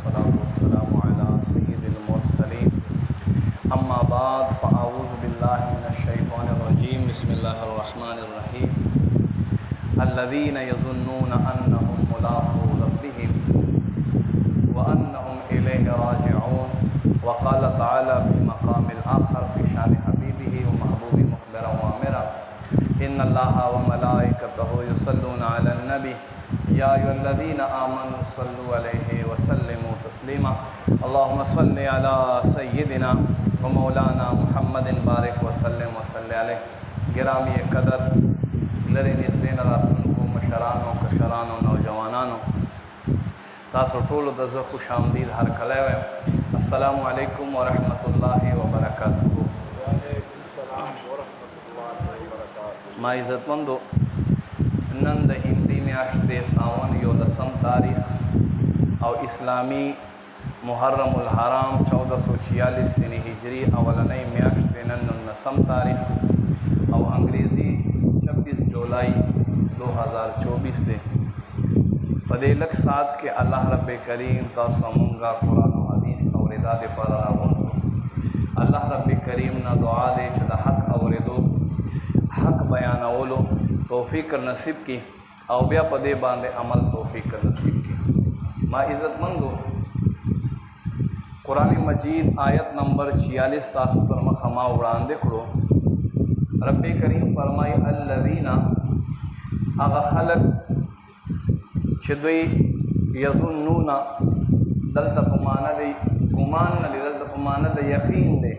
वस्सलातु वस्सलामु अला सय्यिदिल मुरसलीन अम्मा बाद फ़अऊज़ु बिल्लाहि मिनश शैतानिर रजीम बिस्मिल्लाहिर रहमानिर रहीम अल्लज़ीना यज़ुन्नूना अन्नहुम मुलाक़ू रब्बिहिम व अन्नहुम इलैहि राजिऊन व क़ाल तआला फ़ी मक़ामिल आख़र फ़ी शान हबीबिही व महबूबी मुख़बिरन व आमिरा इन्नल्लाहा व मलाइकतहु युसल्लूना अलन नबी या अय्युहल्लज़ीना आमनू सल्लु अलैहि व सल्लिमू तस्लीमा अल्लाहुम्मा सल्लि अला सय्यिदिना व मौलाना मुहम्मदिन बारिक व सल्लिम व सल्लि अलैहि। गिरामी कदर लरे निज़दीन रातनको मशरानो कशरानो नौजवानानो तासो टोलो द ज़ खुश आमदीद हर कले वे। अस्सलामु अलैकुम व रहमतुल्लाहि व बरकातुहू। मा इज़्ज़तमंदो नन द हिंदी म्याश्ते सावन यो 10 तारीख़ और इस्लामी मुहर्रमुल हराम 1446 सनी हिजरी अवलनई म्याश्ते नन 19 तारीख़ और अंग्रेज़ी 26 जुलाई 2024 दे पदेलक साथ के अल्लाह रब्बे करीम तासमुंगा कुरान व हदीस और इदाद पर अल्लाह रब्बे करीम ना दुआ दे चला हक और दो हक बयान ओलो तौफीक नसीब की और ब्या पदे बांधे अमल तौफीक नसीब की। मा इज़्ज़तमंदो कुरान मजीद आयत नंबर 46 तासु पर मखमा उड़ान देखो रब्बे करीम फरमाई अल्लज़ीना आगा खलक छदई यज़ुन्नूना दलता पमाना दे गुमान न दलता पमाना दे यकीन दे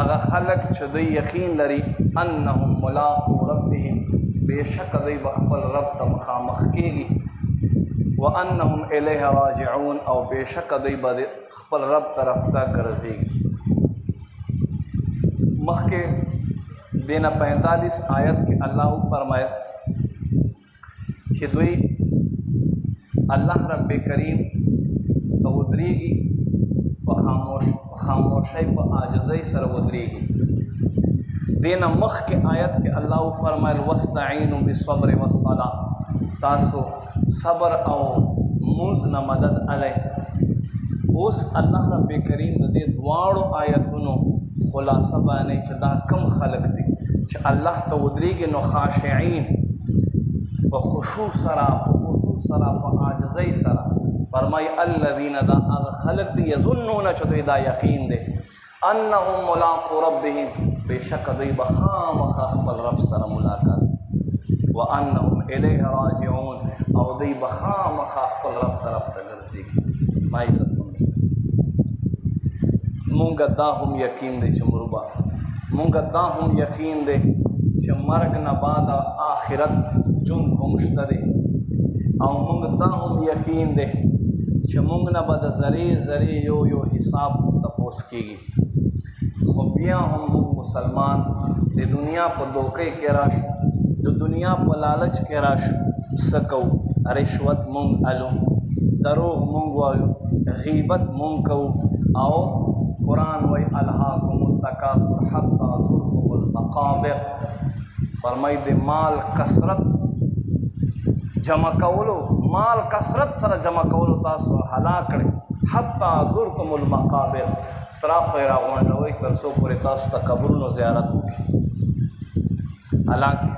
आगा खलक छदई यकीन लरी अन्नहुम मुलाक़ू रब्बिहिम बेशक दई बखपल रब तमखामख केगी व अन्नहुम इलैहि राजिऊन और बेशक दई बखपल रब तरफ तक गर्जेगी। मख के देना 45 आयत के अल्लाह फरमाए कि अल्लाह रब करीम तो उदरेगी व खामोशी व आजज़ई सर उदरेगी। देना मख के आयत के अल्लाह फरमाए वस्तईनु बिस्सब्र वस्सला तासो सब्र और मुज़ न मदद अलय। उस अल्लाह रब करीम दे दुआड़ो आयतुनो खुलासा बयाने चदा कम खलक दी अल्लाह तो उदरेगी नो खाशिईन व खुशू सरा व आजज़ई सरा फरमाई अल्लज़ीना दा अग खलक दी यज़ुन्नूना चदो दा यकीन दे अन्नहुम मुलाक़ू रब्बिहिम बेशक दई बखाम खपल रब सर मुलाकात व अन्नहुम इलैहि राजिऊन और दई बखाम खपल रब तरफ तगर्जेगी। मा इज़्ज़तमंदो मुंगा दाहुम यकीन दे चमरुबा मुंगा दाहुम यकीन दे च मर्ग न बाद आखिरत जुन हमशतदे और मुंग दाहुम यकीन दे च मुंग न बद ज़रे ज़रे यो हिसाब तपोस कीगी। खुबियाँ हम मुसलमान दे दुनिया पर धोखे के राश दो दुनिया पर लालच के राश सकौ रिश्वत मुंग अलू दरोग मुंग वायु गीबत मुंग कऊ आओ कुरान वही अल्हाकुमुत तकासुर हत्ता ज़ुरतुमुल मक़ाबिर फरमाई दे माल कसरत जमा कौलो माल कसरत सर जमा कौलो तासु हलाकड़े हत्ता ज़ुरतुमुल मक़ाबिर तरा खैरा वही तरसो पूरे तासु तक कब्रों ज़ियारत होगी। हालांकि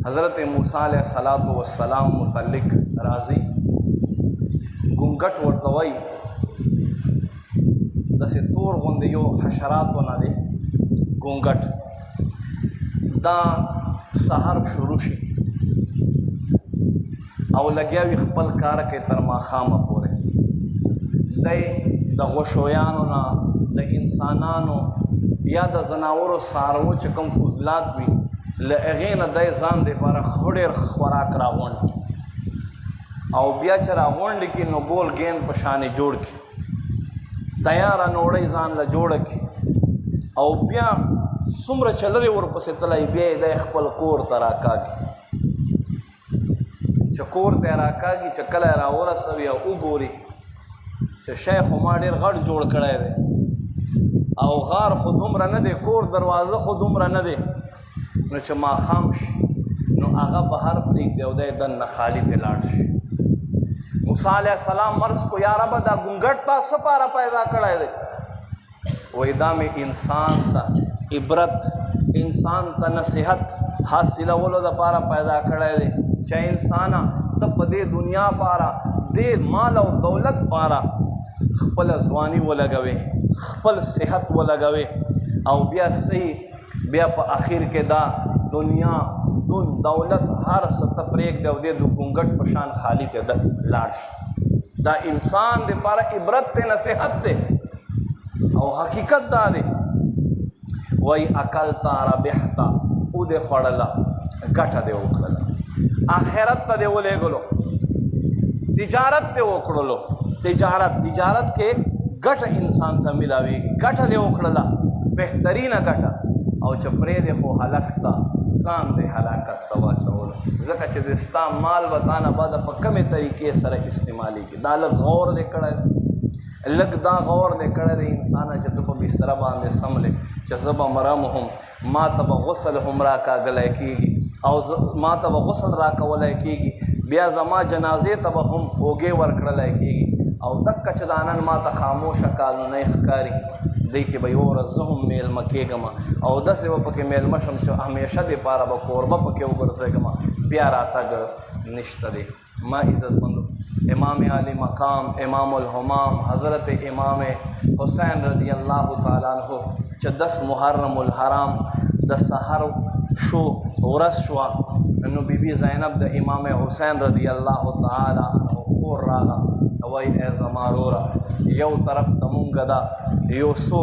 हज़रत मूसा अलैहिस्सलातु वस्सलाम मुतल्लिक राज़ी गुंगट वर्तवई दसे तोर गुंदे यो हशरात न दे गुंगट दा सहर शुरूशी और लग्या खपल कार के तरमा खाम पूरे दे द गोशोयानो ना द इंसानानो या द जनावरों सारो चकम फुजलात भी लगेन दे जान दे पर खोड़े खुराक रावण और बिया चरावण की नो बोल गेंद पशाने जोड़ के तैयार नोड़े जान ला जोड़ के और बिया सुम्र चल रहे और पसे तलाई बिया दे खपल कोर तराकागी चकोर तैराकागी चकल रावरा सब या उगोरी शेख उमाडेर गढ़ जोड़ कड़े दे और गार खुद उम्र न दे कोर दरवाज़ा खुद उम्र न दे न चमा खामश नो आगा बाहर प्रीक दे उदय दन न खाली ते लाड़ موسی علیہ السلام مرض کو یا رب دا گنگٹ تا سپارا پیدا کړای دی وای دا مې انسان ته عبرت انسان ته نصیحت حاصلولو دپاره پیدا کړی دی چې انسانا ته په دې دنیا پاره دې مال او دولت پاره خپله ځواني ولګوې خپل صحت ولګوې او بیا صحیح بیا په اخر کې دا دنیا دون دولت هر څه ته پرېږدې او دې د ګونګټ په شان خالي ته لاړ شي دا انسان دپاره عبرت دی نصیحت دی او حقیقت دا دی وای اکلتا ربحتا او دې خوړله ګټه دې وکړله آخرت ته دې ولېږلو تجارت دې وکړلو تجارت کې ګټه انسان ته ملاویږي ګټه دې وکړله بهترینه ګټه او چې پرېږدې خو هلک ته ځان دې هلاکت ته واچولو ځکه چې د ستا مال به تا نه بعده په کمې طریقې سره استعمالېږي دا لږ غور دې کړی لږ دا غور دې کړی دی انسانه چې ته په بستره باندې سملې چې زه به مرم هم ما ته به غسل هم راکاږلی کېږي او ما ته به غسل راکولی کېږي بیا زما جنازې ته به هم اوږې ورکړلی کېږي او دکه چې دا نن ما ته خاموشه قانونی ښکاري دی کې به یو ورځ زه هم میلمه کېږم او داسې به پکې میلمه شم چې همیشه دپاره به کوربه پکې وګرځېږم بیا راتګ نشته دی ما عزتمندو امام علی مقام امام الحمام حضرت امام حسین رضی اللہ تعالیٰ عنہ چې 10 محرم الحرام د سحر شو ورځ شوه نو بی بی زینب د امام حسین رضی اللہ تعالیٰ عنہ خور راغه وای ای زما وروره یو طرف ته مونږ دا یو څو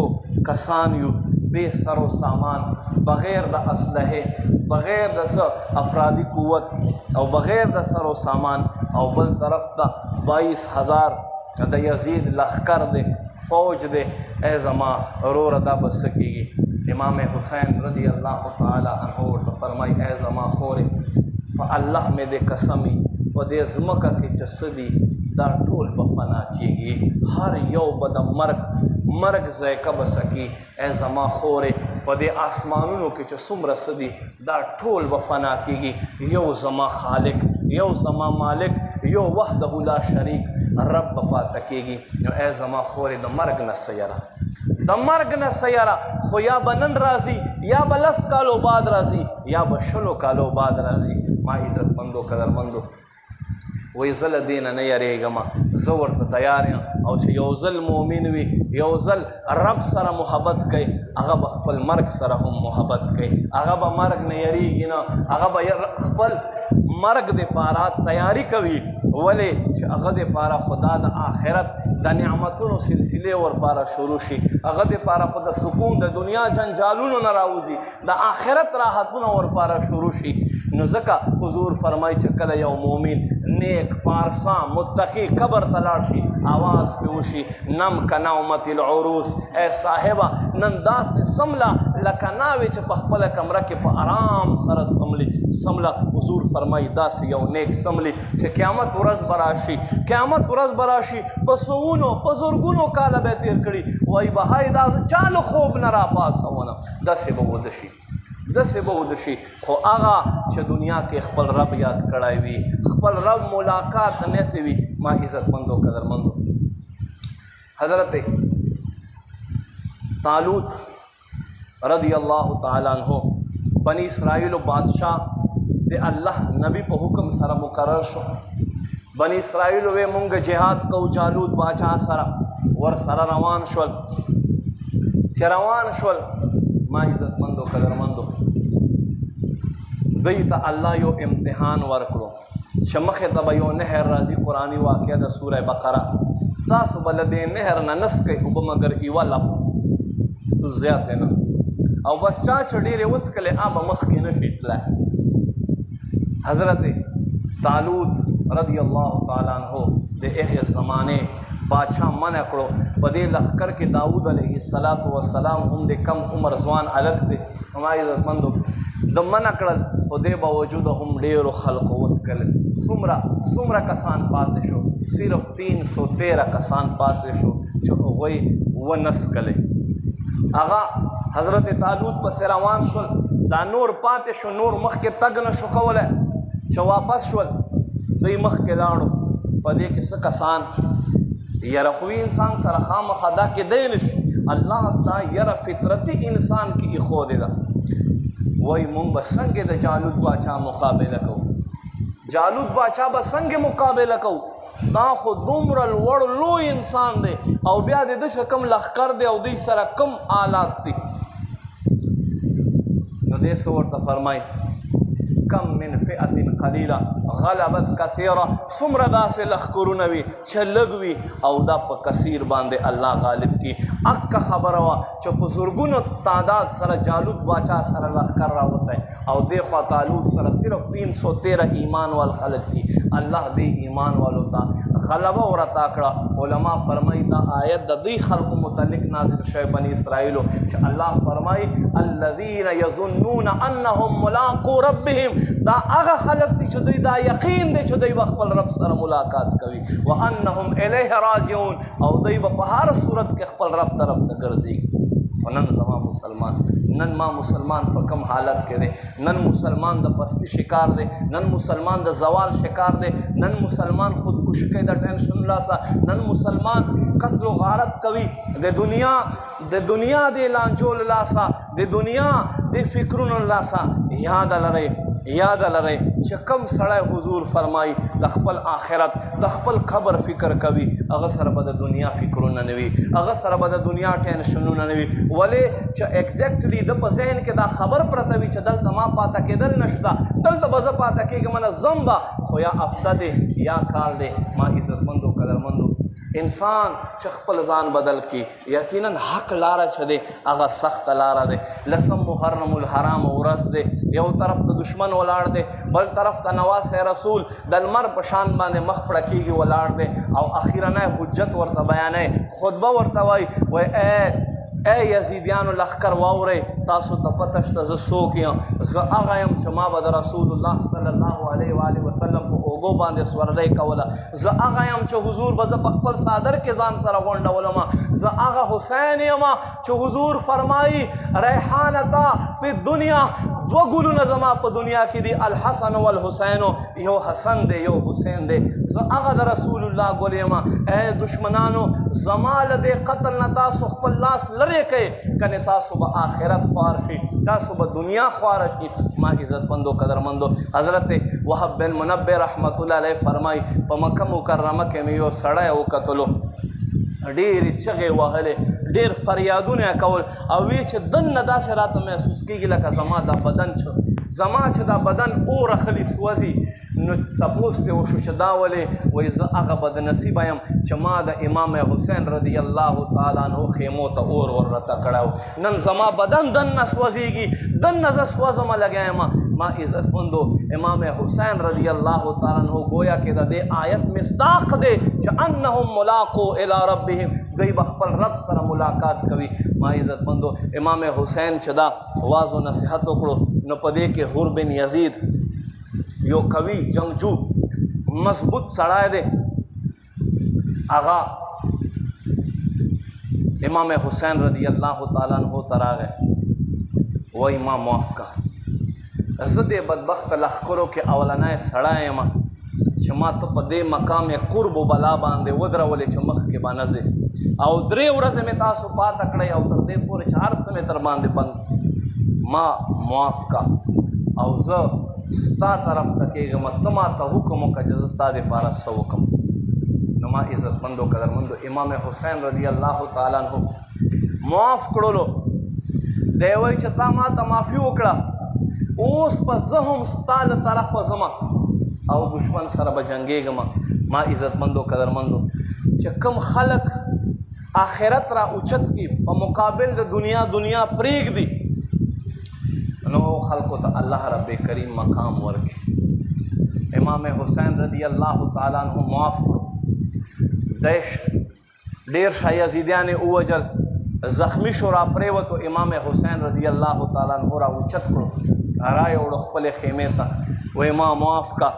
کسان یو بې سر و سامان بغیر د اسلحې بغیر د څه افرادي قوت او بغیر د سر و سامان او بل طرف ته 22,000 د یزید لښکر دی فوج دی ای زما وروره دا به څه کېږي امام حسین رضی اللہ تعالیٰ عنہ ورته فرمایي ای زما خورې په الله مې دې قسم په دې ځمکه کې چې څه دي دا ټول به فنا کېږي هر یو به د مرګ ذایقه به سکي ای زما خورې په دې آسمانونو کې چې څومره څه دي دا ټول به فنا کېږي یو زما خالق یو زما مالک یو وحده لا شریک رب به پاته کېږي نو ای زما خورې د مرګ نه څه یره د مرګ نه څه یره خو یا به نن راځي یا به 10 کالو بعد راځي یا به 20 کالو بعد راځي ما عزتمندو قدرمندو وای زه له دې نه نه یریږم زه ورته تیار یم او چې یو ځل مؤمن وي یو ځل رب سره محبت کوي هغه به خپل مرګ سره هم محبت کوي هغه به مرګ نه یریږي نه هغه به خپل مرګ دپاره تیاری کوي ولې چې هغه دپاره خدا د آخرت د نعمتونو سلسلې ورپاره شروع شي هغه دپاره خو د سکون د دنیا جنجالونو نه راوځي د آخرت راحتونه ورپاره شروع شي نو ځکه حضور فرمایي چې کله یو مؤمن نیک پارسا متقی قبر ته لاړ شي آواز پې وشي نم که نومت العروس ای صاحبه نن داسې سمله لکه ناوې چې په خپله کمره کې په آرام سره سمله حضور فرمایي داسې یو نیک سملي چې قیامت ورځ به راشي قیامت ورځ به راشي په سوونو په زرګونو کاله به یې تېر کړي وایي به هی دا زه چا له خوب نه راپاڅونه داسې به وده شي داسې به وده شي خو هغه چې دنیا کې خپل رب یاد کړی وي خپل رب ملاقات نیتی وي ما عزتمندو قدرمندو حضرت طالوت رضی اللہ تعالیٰ عنہ بنی اسرائیل و بادشاہ د الله نبی په حکم سره مقرر شو بنی اسرائیل وی مونږ جهاد کو جالوت باچا سره ور سره روان شول چې روان شول ما عزتمندو قدرمندو دوی ته الله یو امتحان ورکړو چې مخې ته به یو نهر راځي قرآني واقعه د سوره بقره تاسو به له دې نهر نه نسکئ اوبه مګر یوه لپ زیاتې نه او بس چا چې ډېرې وڅکلې به مخکې نه شي تللی حضرت طالوت رضی اللہ تعالیٰ عنہ د هغې زمانې بادشاہ منع کړو په دې لښکر کې داود علیه السلام هم د کم عمر ځوان هلک دی ما عزتمندو د منع کړل خو دې باوجوده هم ډېرو خلکو وڅکل څومره کسان پاتې شو صرف 313 کسان پاتې شو چې هغوی ونسکلې هغه حضرت طالوت پسې روان شول دا نور پاتې شو نور مخکې تګ نه شو کولی چې واپس شول دوی مخکې لاړو په دې کې څه کسان یره خوي انسان سره خامخا دا کیدی نشي الله دا یره فطرتي انسان کې ایښودې ده وایي مونږ به څنګه د جالوت باچا مقابله کوو جالوت باچا به څنګه مقابله کوو دا خو دومره لوړ لوی انسان دی او بیا د ده چې کوم لښکر دی او دوی سره کوم آلات دي نو دې څه ورته فرمایي کم من فئة قلیله غلبت کثیره څومره داسې لښکرونه وي چې لږ وي او دا په کثیر باندې الله غالب کی اکه خبره وه چې په زرګونو تعداد سره جالوت باچا سره لښکر راوتی او دې خوا طالوت سره صرف 313 ایمان وال خلک دي الله دې ایمان والو ته غلبه ورعطا کړه علما فرمایي دا آیت د دوی خلقو متعلق نازل شوی بني اسرائیلو چې الله فرمایي الذین یظنون انهم ملاقو ربهم دا هغه خلق دي چې دوی دا یقین دی چې دوی به خپل رب سره ملاقات کوي وانهم الیه راجعون او دوی به په هر صورت کې خپل رب طرف ته ګرځي خو نن زما مسلمان نن ما مسلمان په کم حالت کې دی نن مسلمان د پستی شکار دی نن مسلمان د زوال شکار دی نن مسلمان خودکشي کوي د ټینشن لاسه نن مسلمان قتل و غارت کوي د دنیا د لانجول لاسه د دنیا د فکرونو لاسه یاد لرئ چې کوم سړی حضور فرمایي د خپل آخرت د خپل قبر فکر کوي هغه سره به د دنیا فکرونه نه وي هغه سره به د دنیا ټینشنونه نه وي ولې چې ایگزیکټلی د په ذهن کې دا خبر پرته وي چې دلته ما پاته کېدل نشته دلته به زه پاته کېږم نه ځم به خو یا هفته دی یا کال دی ما عزتمندو قدرمندو انسان چې خپل ځان بدل کی یقینا حق لاره چې دی هغه سخته لاره دی لسم محرم الحرام ورځ دی یو طرف د دشمن ولاړ دی بل طرف ته نواسه رسول د لمر په شان باندې مخ پړه کېږي ولاړ دی او اخیرنی حجت ورته بیانوي خطبه ورته وایي اے یزیدیانو لښکر واورئ تاسو ته پته شته زه څوک یم زه هغه یم چې ما به د رسول الله صلی الله علیه و آله وسلم په اوږو باندې سورلی کوله زه هغه یم چې حضور به زه په خپل څادر کې ځان سره غونډولم زه هغه حسین یم چې حضور فرمایي ریحانتا فی دنیا دوه ګلونه زما په دنیا کې دي الحسن والحسین یو حسن دی یو حسین دی زه هغه د رسول الله ګل یم اے دشمنانو زما له دې قتل نه تاسو خپل لاس لرې کړئ کنې تاسو به آخرت خوار شي تاسو به دنیا خواره شي ما عزتمندو قدرمندو حضرت وهب بن منبه رحمت الله علیه فرمایي په مکه مکرمه کې مې یو سړی وکتلو ډېرې چغې وهلې ډېر فریادونه یې کول او وی چې دننه داسې راته محسوس کېږي لکه زما دا بدن چې دا بدن اور اخلي سوځي نو تپوس ترې وشو چې دا ولې وایي زه هغه بدنصیبه یم چې ما د امام حسین رضی الله تعالی عنه خیمو ته اور ور راته کړی نن زما بدن دننه سوځېږي دننه زه سوځمه لګی یم ما عزتمندو امام حسین رضی الله تعالی عنه گویا کې د دې آیت مصداق دی چې انهم ملاقو الی ربهم دوی به خپل رب سره ملاقات کوي ما عزتمندو امام حسین چې دا واز و نصیحت وکړو نو په دې کې حور بن یزید یو قوي جنگجو مضبوط سړی دی هغه امام حسین رضی الله تعالی عنہ ته راغی وایي ما معاف کا زه دې بدبخته لښکرو کې اولنی سړی یم چې ما ته په دې مقام قرب و بلا باندې ودرولې چې مخکې به نه ځې او 3 ورځې مې تاسو پاته کړی او تر دې پورې چې هر څه مې تر باندې بند ما معاف کا او زه ستا طرف ته کېږم ته ما ته حکم وکړه چې زه ستا دپاره څه وکړم نو ما عزتمندو قدرمندو امام حسین رضی الله تعالی عنہ معاف کړلو دی وایي چې تا ما ته معافي وکړه اوس په زه هم ستا له طرفه ځمه او دشمن سره به جنګېږم ما عزتمندو قدرمندو چې کوم خلک آخرت را اوچت کی په مقابل د دنیا پرېږدي نو خلقو ته الله رب کریم مقام ورکړي امام حسین رضی الله تعالی عنہ معاف کړو دیش ډېر شا یزیدیان یې ووجل زخمی شو را پرېوتو امام حسین رضی الله تعالی عنہ را اوچت کړو را یې وړو خپلې خیمې ته وی ما معاف کا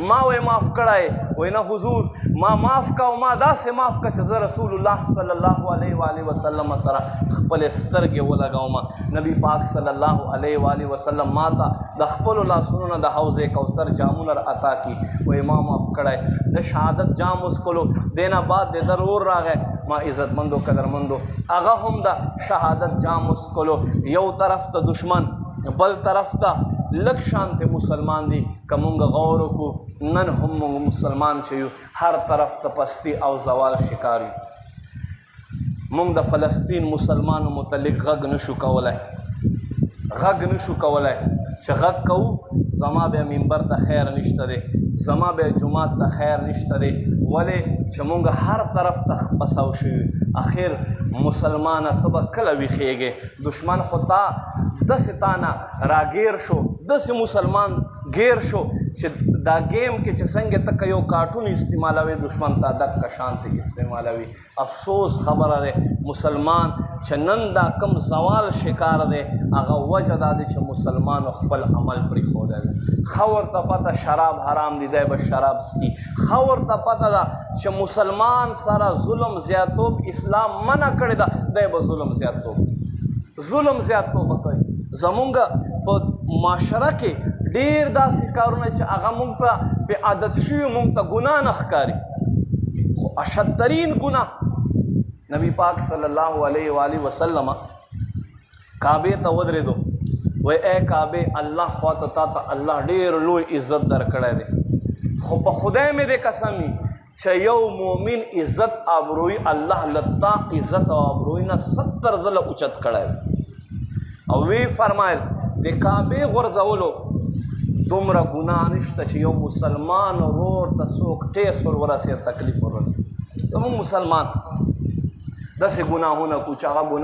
ما وی معاف کړای وی نه حضور ما معاف کا او ما داسې معاف کا چې زه رسول الله صلی الله علیه و آله وسلم سره خپل سترګې ولګوم. نبی پاک صلی الله علیه و آله وسلم ما ته د خپلو لاسونو نه د حوض کوثر جامونه عطا کی وی ما معاف کړای. د شهادت جام وڅکلو دینا بعد د ضرور راغی ما عزتمندو قدرمندو هغه هم د شهادت جام وڅکلو. یو طرف ته دشمن بل طرف ته لږ شانته مسلمان دي که مونږ غور وکړو نن هم مونږ مسلمان چې یو هر طرف ته پستی او زوال شکار یو. مونږ د فلسطین مسلمانو متعلق غږ نشو کولی چې غږ کوو زما بیا منبر ته خیر نشته دی زما بیا جماعت ته خیر نشته دی ولې چې مونږ هر طرف ته پسو شوي. اخر مسلمانه ته به کله ویښېږې دشمن خو تا داسې تا نه راګیر شو داسې مسلمان گیر شو چې دا گیم کې چې څنګه ته یو کارټون استعمالوي دشمن ته دغه شانتې استعمالوي. افسوس خبره ده مسلمان چې نن دا کم زوال شکار دی هغه وجه دا دی چې مسلمان خپل عمل پرېښودی دی. ښه ورته پته شراب حرام دی دی به شراب څکي. ښه ورته پته ده چې مسلمان سره ظلم زیاتوب اسلام منع کړې ده دی به ظلم زیاتوب کوي. زمونږ په معاشره کې ډېر داسې کارونه چې هغه مونږ ته پې عادت شوي مونږ ته ګناه نه ښکاري خو اشدترین ګناه نبی پاک صلی الله علیه و آله وسلم کعبې ته ودرېدو وی اے کعبې الله خواته تا ته الله ډېر لوی عزت درکړی دی خو په خدای مې دې قسم وي چې یو مؤمن عزت آبروی الله لتا عزت او آبروی نه 70 ځله اوچت کړی او وی فرمایل د کعبې غورځولو دومره ګناه نشته چې یو مسلمان ورور ته څوک ټیس ورسېد تکلیف ورسېد. زموږ مسلمان داسې ګناهونه کوو چې هغه ګناه